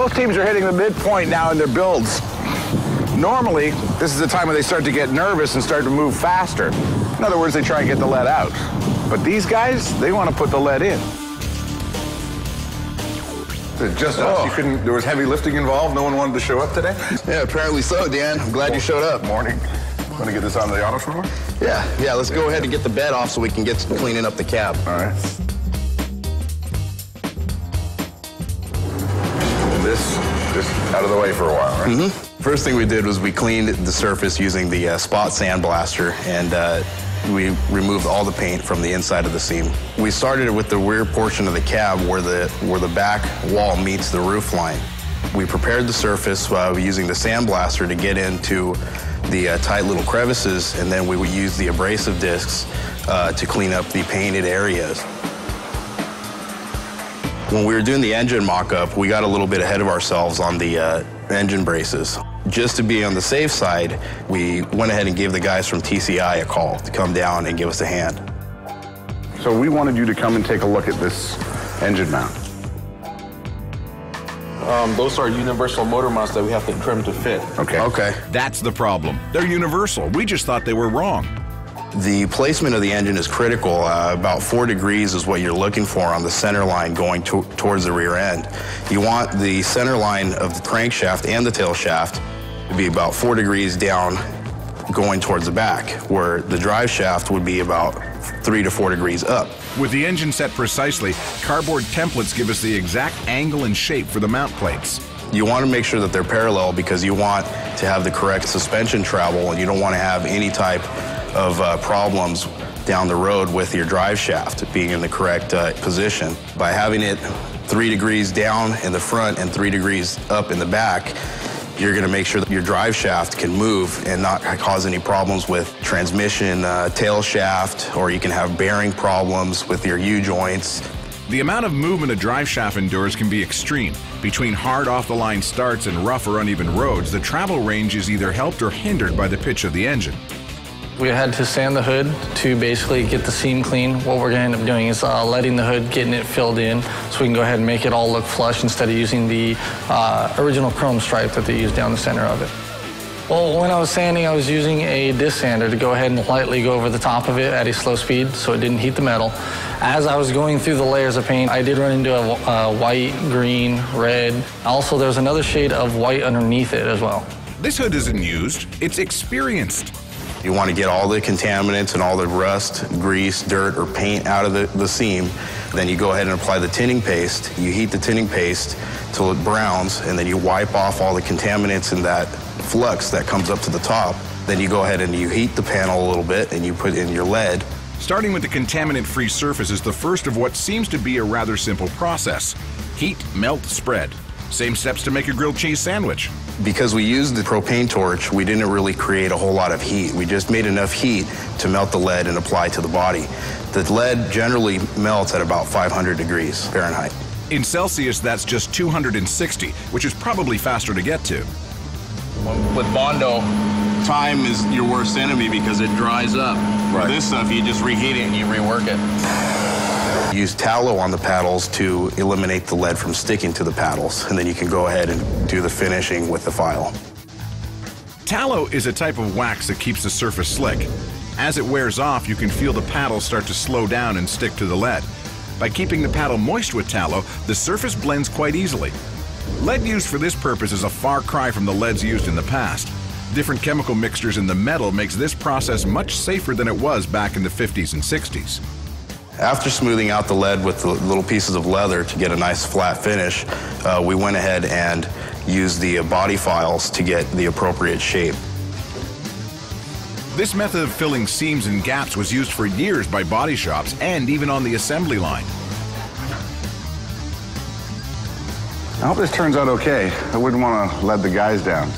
Both teams are hitting the midpoint now in their builds. Normally, this is the time when they start to get nervous and start to move faster. In other words, they try and get the lead out. But these guys, they want to put the lead in. Just us? You couldn't, there was heavy lifting involved? No one wanted to show up today? Yeah, apparently so, Dan. I'm glad you showed up. Morning. Want to get this onto the auto floor? Yeah, let's go ahead and get the bed off so we can get to cleaning up the cab. All right. This just out of the way for a while, right? Mm-hmm. First thing we did was we cleaned the surface using the spot sandblaster, and we removed all the paint from the inside of the seam. We started with the rear portion of the cab where the back wall meets the roof line. We prepared the surface using the sandblaster to get into the tight little crevices, and then we would use the abrasive discs to clean up the painted areas. When we were doing the engine mock-up, we got a little bit ahead of ourselves on the engine braces. Just to be on the safe side, we went ahead and gave the guys from TCI a call to come down and give us a hand. So we wanted you to come and take a look at this engine mount. Those are universal motor mounts that we have to trim to fit. Okay. That's the problem. They're universal. We just thought they were wrong. The placement of the engine is critical. About 4 degrees is what you're looking for on the center line going towards the rear end. You want the center line of the crankshaft and the tail shaft to be about 4 degrees down going towards the back, where the drive shaft would be about 3 to 4 degrees up. With the engine set precisely, cardboard templates give us the exact angle and shape for the mount plates. You want to make sure that they're parallel because you want to have the correct suspension travel, and you don't want to have any type of problems down the road with your drive shaft being in the correct position. By having it 3 degrees down in the front and 3 degrees up in the back, you're going to make sure that your drive shaft can move and not cause any problems with transmission, tail shaft, or you can have bearing problems with your U-joints. The amount of movement a drive shaft endures can be extreme. Between hard off-the-line starts and rough or uneven roads, the travel range is either helped or hindered by the pitch of the engine. We had to sand the hood to basically get the seam clean. What we're going to end up doing is letting the hood, getting it filled in, so we can go ahead and make it all look flush instead of using the original chrome stripe that they use down the center of it. Well, when I was sanding, I was using a disc sander to go ahead and lightly go over the top of it at a slow speed so it didn't heat the metal. As I was going through the layers of paint, I did run into a white, green, red. Also, there's another shade of white underneath it as well. This hood isn't used, it's experienced. You want to get all the contaminants and all the rust, grease, dirt, or paint out of the seam. Then you go ahead and apply the tinning paste. You heat the tinning paste till it browns, and then you wipe off all the contaminants in that flux that comes up to the top. Then you go ahead and you heat the panel a little bit, and you put in your lead. Starting with the contaminant-free surface is the first of what seems to be a rather simple process. Heat, melt, spread. Same steps to make a grilled cheese sandwich. Because we used the propane torch, we didn't really create a whole lot of heat. We just made enough heat to melt the lead and apply to the body. The lead generally melts at about 500 degrees Fahrenheit. In Celsius, that's just 260, which is probably faster to get to. With Bondo, time is your worst enemy because it dries up. Right. With this stuff, you just reheat it and you rework it. Use tallow on the paddles to eliminate the lead from sticking to the paddles, and then you can go ahead and do the finishing with the file. Tallow is a type of wax that keeps the surface slick. As it wears off, you can feel the paddles start to slow down and stick to the lead. By keeping the paddle moist with tallow, the surface blends quite easily. Lead used for this purpose is a far cry from the leads used in the past. Different chemical mixtures in the metal makes this process much safer than it was back in the 50s and 60s. After smoothing out the lead with the little pieces of leather to get a nice flat finish, we went ahead and used the body files to get the appropriate shape. This method of filling seams and gaps was used for years by body shops and even on the assembly line. I hope this turns out okay. I wouldn't want to let the guys down.